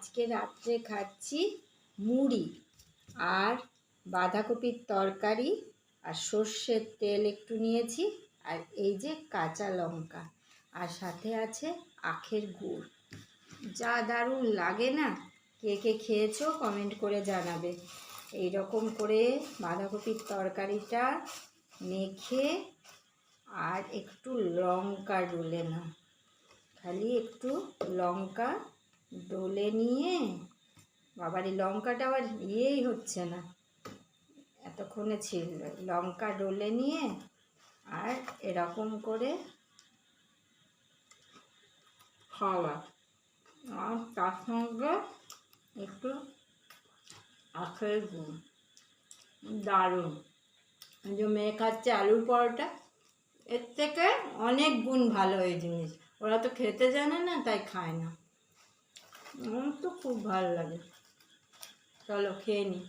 আজকে রাত্রে খাচ্ছি মুড়ি আর বাঁধাকপির তরকারি আর সর্ষের তেল একটু নিয়েছি আর এই যে কাঁচা লঙ্কা আর সাথে আছে আখের গুড়। যা দারুণ লাগে না, কে কে খেয়েছো কমেন্ট করে জানাবে। এই রকম করে বাঁধাকপির তরকারিটা মেখে আর একটু লঙ্কা ডলে না, খালি একটু লঙ্কা ডলে নিয়ে, বাবার এই লঙ্কাটা আবার ইয়েই হচ্ছে না, এতক্ষণে ছিল, লঙ্কা ডলে নিয়ে আর এরকম করে খাওয়া, আর তার সঙ্গে একটু আখের গুড়, দারুণ। যে মেয়ে খাচ্ছে আলুর পরোটা, এর থেকে অনেক গুণ ভালো এই জিনিস, ওরা তো খেতে জানে না তাই খায় না, আমার তো খুব ভালো লাগে। চলো খেয়ে নিই।